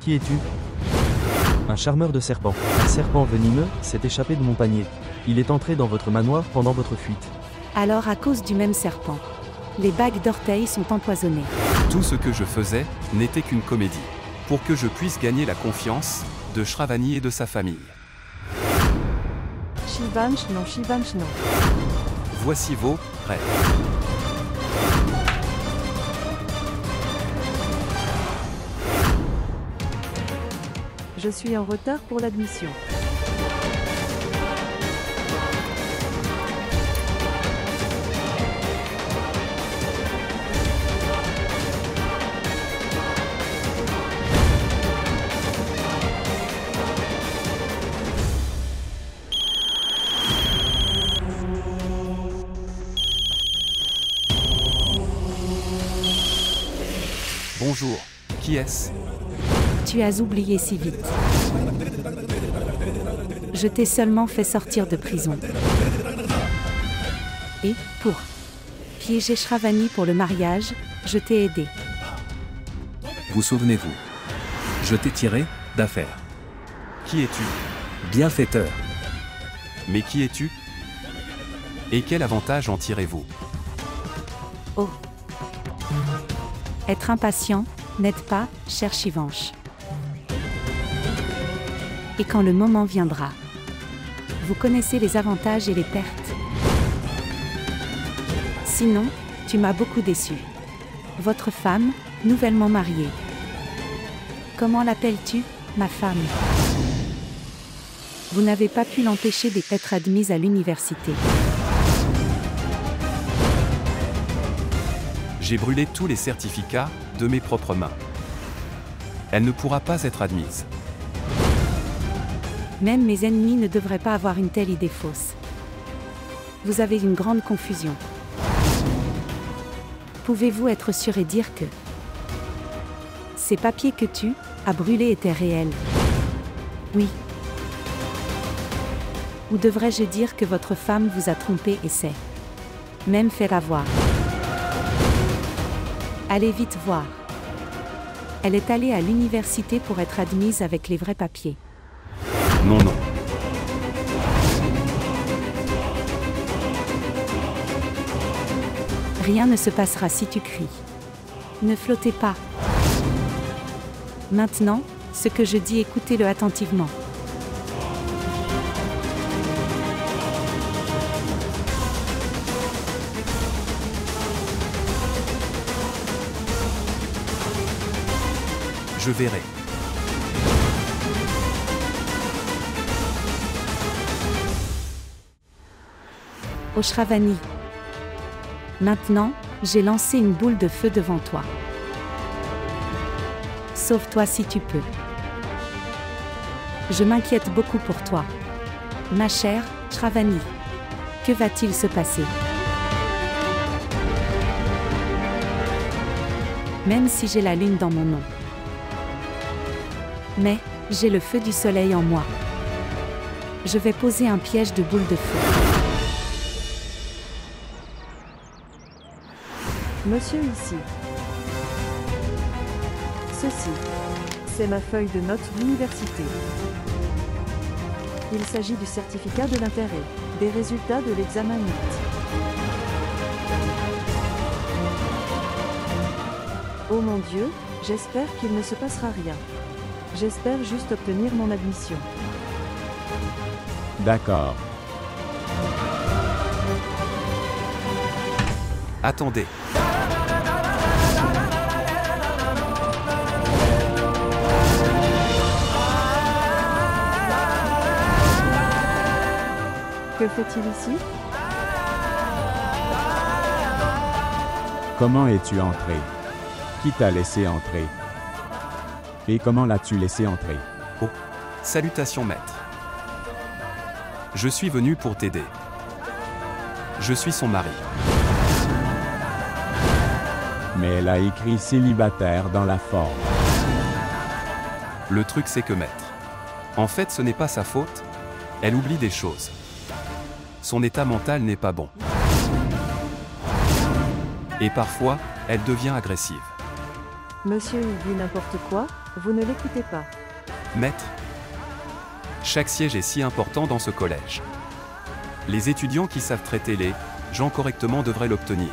Qui es-tu? Un charmeur de serpents. Un serpent venimeux s'est échappé de mon panier. Il est entré dans votre manoir pendant votre fuite. Alors à cause du même serpent. Les bagues d'orteils sont empoisonnées. Tout ce que je faisais n'était qu'une comédie. Pour que je puisse gagner la confiance de Shravani et de sa famille. Shivansh non. Voici vos rêves. Je suis en retard pour l'admission. Bonjour, qui est-ce? Tu as oublié si vite. Je t'ai seulement fait sortir de prison. Et, pour piéger Shravani pour le mariage, je t'ai aidé. Vous souvenez-vous? Je t'ai tiré d'affaire. Qui es-tu? Bienfaiteur. Mais qui es-tu? Et quel avantage en tirez-vous? Oh. Être impatient, n'êtes pas, cher Shivansh. Et quand le moment viendra, vous connaissez les avantages et les pertes. Sinon, tu m'as beaucoup déçu. Votre femme, nouvellement mariée. Comment l'appelles-tu, ma femme? Vous n'avez pas pu l'empêcher d'être admise à l'université. J'ai brûlé tous les certificats de mes propres mains. Elle ne pourra pas être admise. Même mes ennemis ne devraient pas avoir une telle idée fausse. Vous avez une grande confusion. Pouvez-vous être sûr et dire que ces papiers que tu as brûlés étaient réels? Oui. Ou devrais-je dire que votre femme vous a trompé et s'est même fait avoir? Allez vite voir. Elle est allée à l'université pour être admise avec les vrais papiers. Non. Rien ne se passera si tu cries. Ne flottez pas. Maintenant, ce que je dis, écoutez-le attentivement. Je verrai. Ô Shravani. Maintenant, j'ai lancé une boule de feu devant toi. Sauve-toi si tu peux. Je m'inquiète beaucoup pour toi. Ma chère Shravani. Que va-t-il se passer? Même si j'ai la lune dans mon nom. Mais, j'ai le feu du soleil en moi. Je vais poser un piège de boule de feu. Monsieur ici. Ceci, c'est ma feuille de notes d'université. Il s'agit du certificat de l'intérêt, des résultats de l'examen NIT. Oh mon Dieu, j'espère qu'il ne se passera rien. J'espère juste obtenir mon admission. D'accord. Attendez. Que fait-il ici? Comment es-tu entré? Qui t'a laissé entrer? Et comment l'as-tu laissé entrer? Oh, salutations maître. Je suis venu pour t'aider. Je suis son mari. Mais elle a écrit célibataire dans la forme. Le truc c'est que maître. En fait ce n'est pas sa faute. Elle oublie des choses. Son état mental n'est pas bon. Et parfois, elle devient agressive. Monsieur, il dit n'importe quoi? Vous ne l'écoutez pas. Maître, chaque siège est si important dans ce collège. Les étudiants qui savent traiter les gens correctement devraient l'obtenir.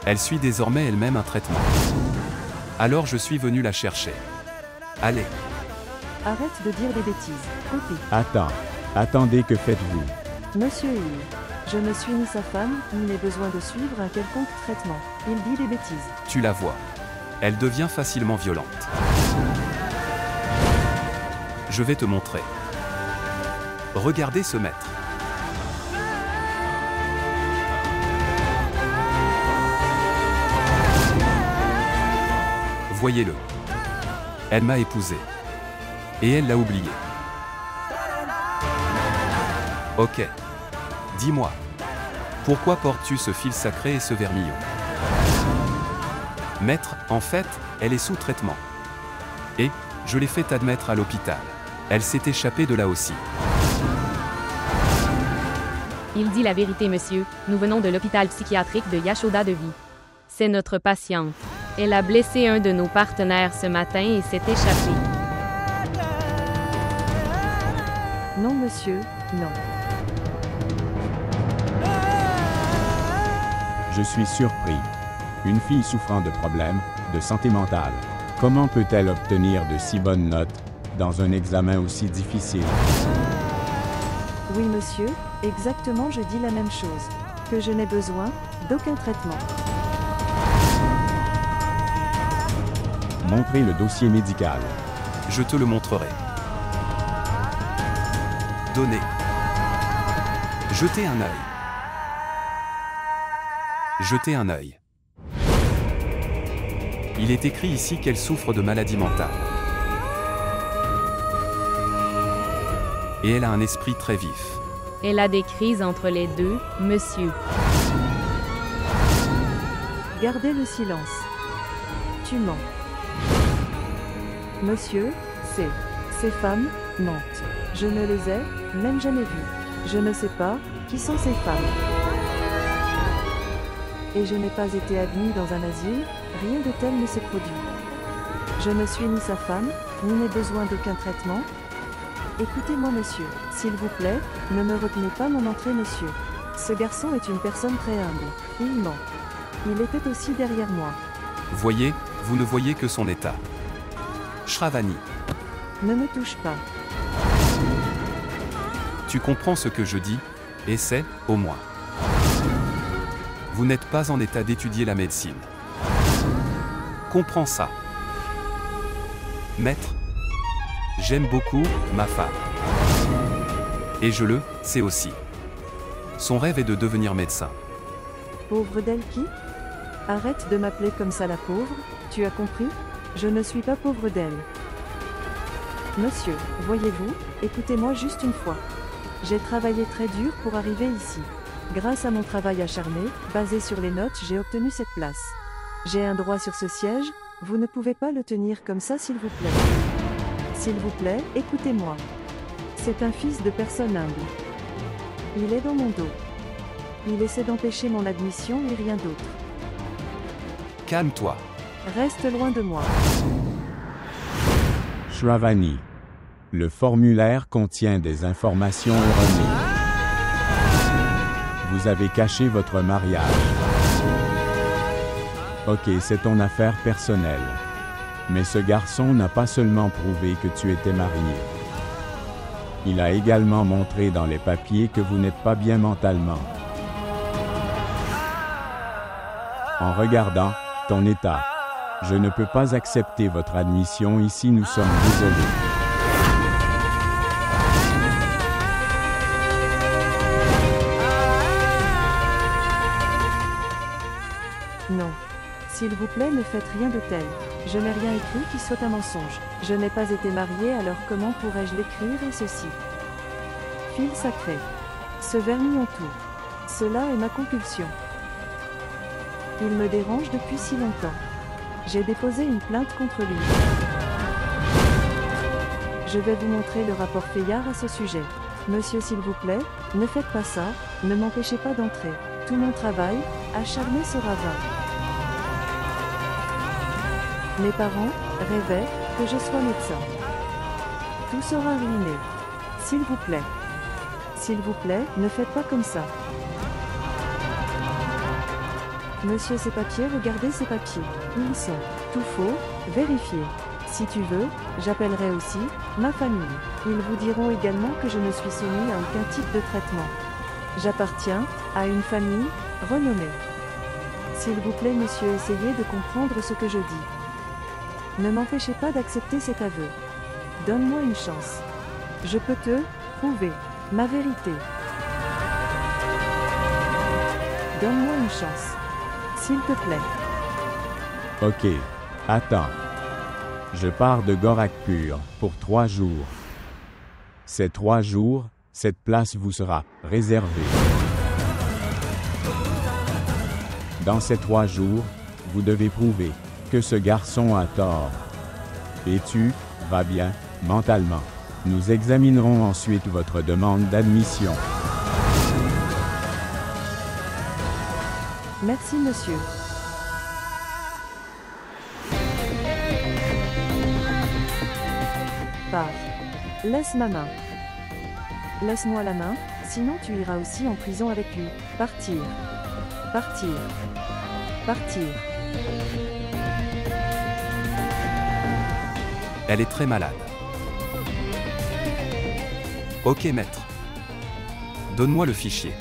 Elle suit désormais elle-même un traitement. Alors je suis venu la chercher. Allez, Arrête de dire des bêtises. Copie. Attendez, que faites-vous? Monsieur Hill, je ne suis ni sa femme, ni n'ai besoin de suivre un quelconque traitement. Il dit des bêtises. tu la vois. Elle devient facilement violente. Je vais te montrer. Regardez ce maître. Voyez-le. Elle m'a épousé. Et elle l'a oublié. Ok. Dis-moi. Pourquoi portes-tu ce fil sacré et ce vermillon? Maître, en fait, elle est sous traitement. Et, je l'ai fait admettre à l'hôpital. Elle s'est échappée de là aussi. Il dit la vérité, monsieur. Nous venons de l'hôpital psychiatrique de Yashoda Devi. C'est notre patiente. Elle a blessé un de nos partenaires ce matin et s'est échappée. Non, monsieur, non. Je suis surpris. Une fille souffrant de problèmes de santé mentale. Comment peut-elle obtenir de si bonnes notes dans un examen aussi difficile? Oui, monsieur, exactement, je dis la même chose. Que je n'ai besoin d'aucun traitement. Montrez le dossier médical. Je te le montrerai. Donnez. Jetez un œil. Jetez un œil. Il est écrit ici qu'elle souffre de maladie mentale. Et elle a un esprit très vif. Elle a des crises entre les deux, monsieur. Gardez le silence. Tu mens. Monsieur, ces femmes mentent. Je ne les ai même jamais vues. Je ne sais pas qui sont ces femmes. Et je n'ai pas été admis dans un asile, rien de tel ne s'est produit. Je ne suis ni sa femme, ni n'ai besoin d'aucun traitement. Écoutez-moi, monsieur, s'il vous plaît, ne me retenez pas mon entrée, monsieur. Ce garçon est une personne très humble. Il ment. Il était aussi derrière moi. Voyez, vous ne voyez que son état. Shravani, Ne me touche pas. tu comprends ce que je dis, essaie, au moins. Vous n'êtes pas en état d'étudier la médecine. Comprends ça. Maître, j'aime beaucoup ma femme. Et je le sais aussi. Son rêve est de devenir médecin. Pauvre d'elle qui? Arrête de m'appeler comme ça la pauvre, tu as compris? Je ne suis pas pauvre d'elle. Monsieur, voyez-vous, écoutez-moi juste une fois. J'ai travaillé très dur pour arriver ici. Grâce à mon travail acharné, basé sur les notes, j'ai obtenu cette place. J'ai un droit sur ce siège, vous ne pouvez pas le tenir comme ça, s'il vous plaît. S'il vous plaît, écoutez-moi. C'est un fils de personne humble. Il est dans mon dos. Il essaie d'empêcher mon admission et rien d'autre. Calme-toi. Reste loin de moi. Shravani. Le formulaire contient des informations erronées. Vous avez caché votre mariage. Ok, c'est ton affaire personnelle. Mais ce garçon n'a pas seulement prouvé que tu étais marié. Il a également montré dans les papiers que vous n'êtes pas bien mentalement. En regardant ton état, je ne peux pas accepter votre admission ici, nous sommes désolés. Non. S'il vous plaît, ne faites rien de tel. Je n'ai rien écrit qui soit un mensonge. Je n'ai pas été mariée, alors comment pourrais-je l'écrire et ceci? Fil sacré. Ce vermillon tout. Cela est ma compulsion. Il me dérange depuis si longtemps. J'ai déposé une plainte contre lui. Je vais vous montrer le rapport Fayard à ce sujet. Monsieur, s'il vous plaît, ne faites pas ça, ne m'empêchez pas d'entrer. Tout mon travail, acharné sera vain. Mes parents rêvaient que je sois médecin. Tout sera ruiné. S'il vous plaît. S'il vous plaît, ne faites pas comme ça. Monsieur, ces papiers, regardez ces papiers. Ils sont tout faux, vérifiez. Si tu veux, j'appellerai aussi ma famille. Ils vous diront également que je ne suis soumis à aucun type de traitement. J'appartiens à une famille renommée. S'il vous plaît, monsieur, essayez de comprendre ce que je dis. Ne m'empêchez pas d'accepter cet aveu. Donne-moi une chance. Je peux te prouver ma vérité. Donne-moi une chance. S'il te plaît. Ok, attends. Je pars de Gorakhpur pour 3 jours. Ces 3 jours, cette place vous sera réservée. Dans ces 3 jours, vous devez prouver que ce garçon a tort. Et tu vas bien mentalement. Nous examinerons ensuite votre demande d'admission. Merci, monsieur. Pars. Laisse ma main. Laisse-moi la main, sinon tu iras aussi en prison avec lui. Partir. Partir. Partir. Elle est très malade. Ok, maître. Donne-moi le fichier.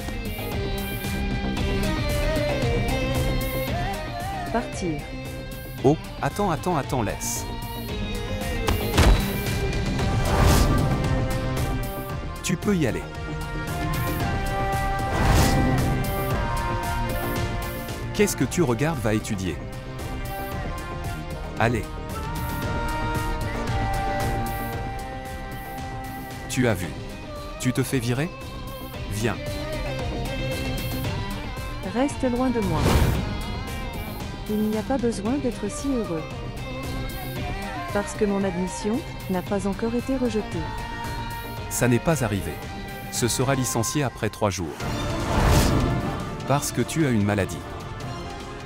Partir. Oh, attends, laisse. Tu peux y aller. Qu'est-ce que tu regardes? Va étudier. Allez. Tu as vu. Tu te fais virer? Viens. Reste loin de moi. Il n'y a pas besoin d'être si heureux. Parce que mon admission n'a pas encore été rejetée. Ça n'est pas arrivé. Ce sera licencié après 3 jours. Parce que tu as une maladie.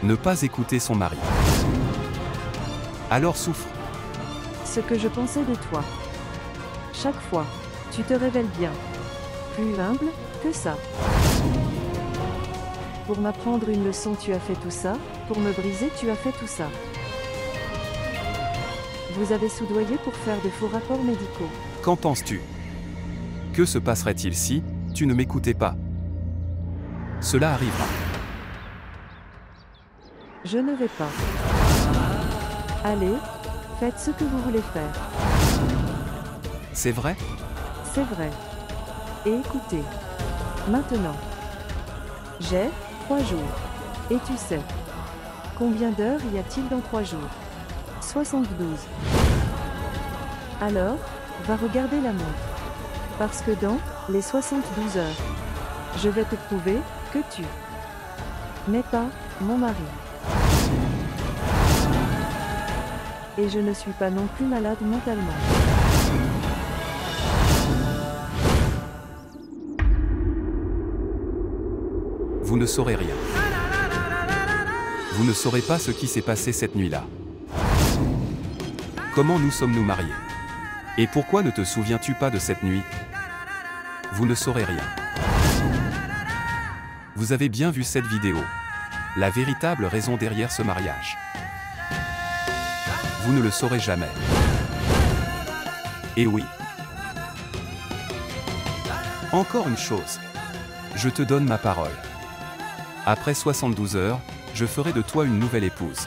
Ne pas écouter son mari. Alors souffre. Ce que je pensais de toi. Chaque fois, tu te révèles bien. Plus humble que ça. Pour m'apprendre une leçon, tu as fait tout ça. Pour me briser, tu as fait tout ça. Vous avez soudoyé pour faire de faux rapports médicaux. Qu'en penses-tu? Que se passerait-il si tu ne m'écoutais pas? Cela arrivera. Je ne vais pas. Allez, faites ce que vous voulez faire. C'est vrai? C'est vrai. Et écoutez. Maintenant. J'ai 3 jours. Et tu sais. Combien d'heures y a-t-il dans 3 jours? 72. Alors, va regarder la montre. Parce que dans les 72 heures, je vais te prouver que tu n'es pas mon mari. Et je ne suis pas non plus malade mentalement. Vous ne saurez rien. Vous ne saurez pas ce qui s'est passé cette nuit-là. Comment nous sommes-nous mariés? Et pourquoi ne te souviens-tu pas de cette nuit? Vous ne saurez rien. Vous avez bien vu cette vidéo. La véritable raison derrière ce mariage. Vous ne le saurez jamais. Et oui. Encore une chose. Je te donne ma parole. Après 72 heures, je ferai de toi une nouvelle épouse.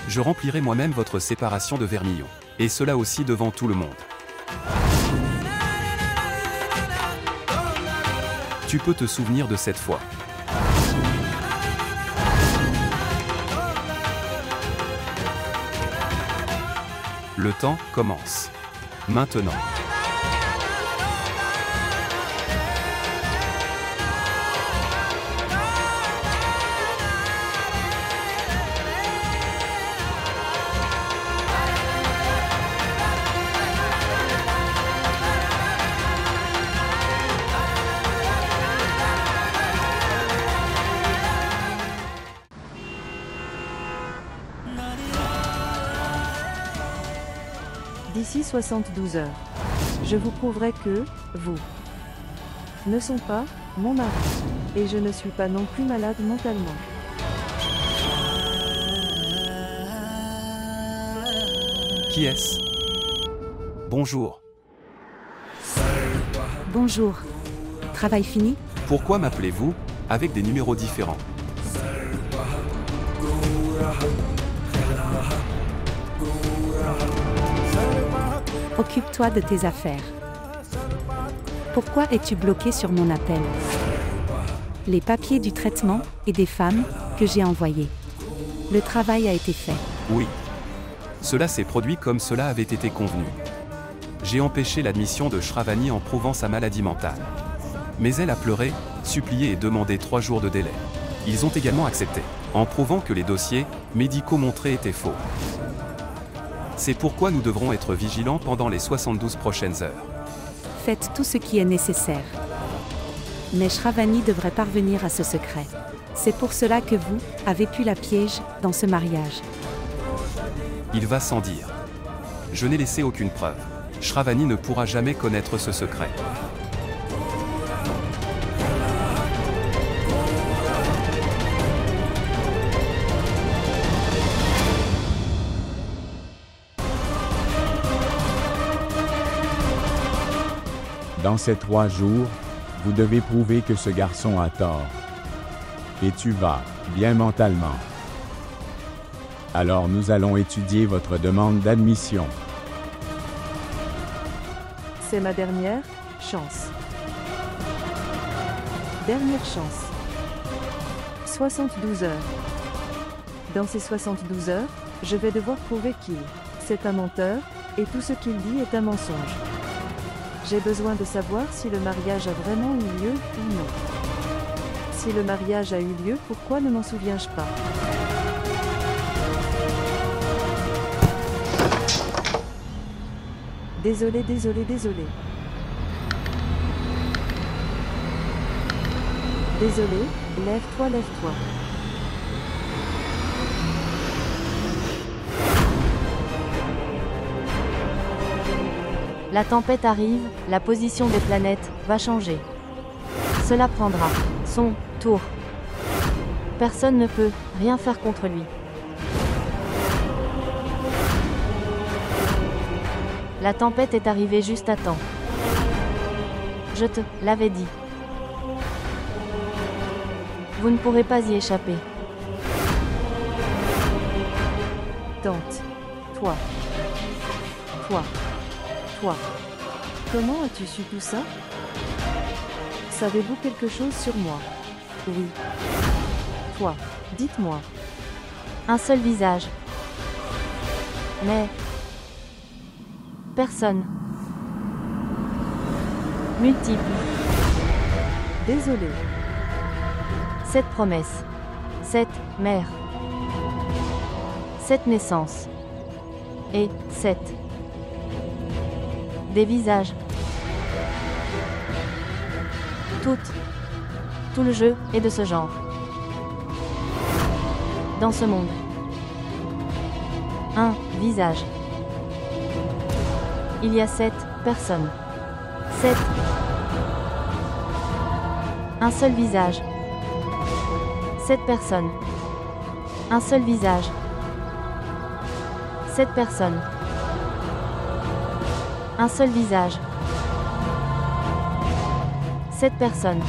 Je remplirai moi-même votre séparation de vermillon. Et cela aussi devant tout le monde. Tu peux te souvenir de cette fois. Le temps commence. Maintenant. d'ici 72 heures. Je vous prouverai que, vous, ne sont pas, mon mari. Et je ne suis pas non plus malade mentalement. Qui est-ce? Bonjour. Bonjour. Travail fini? Pourquoi m'appelez-vous avec des numéros différents? Occupe-toi de tes affaires. Pourquoi es-tu bloqué sur mon appel? Les papiers du traitement et des femmes que j'ai envoyés. Le travail a été fait. Oui. Cela s'est produit comme cela avait été convenu. J'ai empêché l'admission de Shravani en prouvant sa maladie mentale. Mais elle a pleuré, supplié et demandé 3 jours de délai. Ils ont également accepté, en prouvant que les dossiers médicaux montrés étaient faux. C'est pourquoi nous devrons être vigilants pendant les 72 prochaines heures. Faites tout ce qui est nécessaire. Mais Shravani devrait parvenir à ce secret. C'est pour cela que vous avez pu la piège dans ce mariage. Il va sans dire. Je n'ai laissé aucune preuve. Shravani ne pourra jamais connaître ce secret. Dans ces 3 jours, vous devez prouver que ce garçon a tort. Et tu vas, bien mentalement. Alors nous allons étudier votre demande d'admission. C'est ma dernière chance. Dernière chance. 72 heures. Dans ces 72 heures, je vais devoir prouver qu'il c'est un menteur, et tout ce qu'il dit est un mensonge. J'ai besoin de savoir si le mariage a vraiment eu lieu ou non. Si le mariage a eu lieu, pourquoi ne m'en souviens-je pas? Désolé. Désolé, lève-toi. La tempête arrive, la position des planètes va changer. Cela prendra son tour. Personne ne peut rien faire contre lui. La tempête est arrivée juste à temps. Je te l'avais dit. Vous ne pourrez pas y échapper. Tente. Toi. Comment as-tu su tout ça? Savez-vous quelque chose sur moi? Oui. Toi, dites-moi. Un seul visage. Mais personne. Multiple. Désolé. Cette promesse. Cette mère. Cette naissance. Et cette. Des visages. Tout le jeu est de ce genre. Dans ce monde. Un visage. Il y a 7 personnes. 7. Un seul visage. 7 personnes. Un seul visage. 7 personnes. Un seul visage. 7 personnes.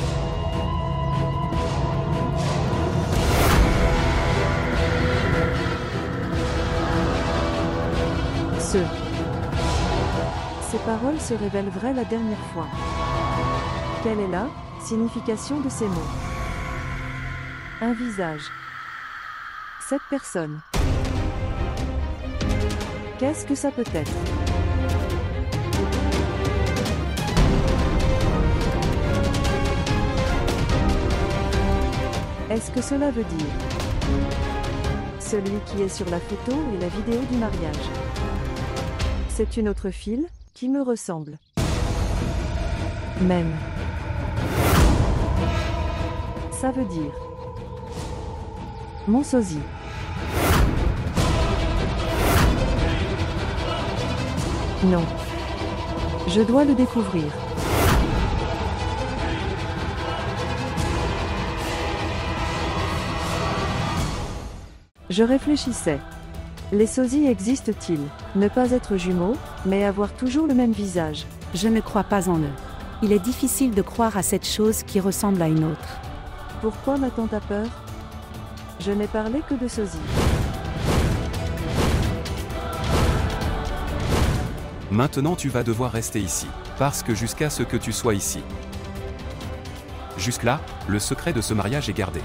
Ces paroles se révèlent vraies la dernière fois. Quelle est la signification de ces mots? Un visage. 7 personnes. Qu'est-ce que ça peut être? Est-ce que cela veut dire celui qui est sur la photo et la vidéo du mariage? C'est une autre fille qui me ressemble. Même. Ça veut dire mon sosie. Non. Je dois le découvrir. Je réfléchissais. Les sosies existent-ils? Ne pas être jumeaux, mais avoir toujours le même visage. Je ne crois pas en eux. Il est difficile de croire à cette chose qui ressemble à une autre. Pourquoi ma tante a peur? Je n'ai parlé que de sosies. Maintenant tu vas devoir rester ici, parce que jusqu'à ce que tu sois ici. Jusque-là, le secret de ce mariage est gardé.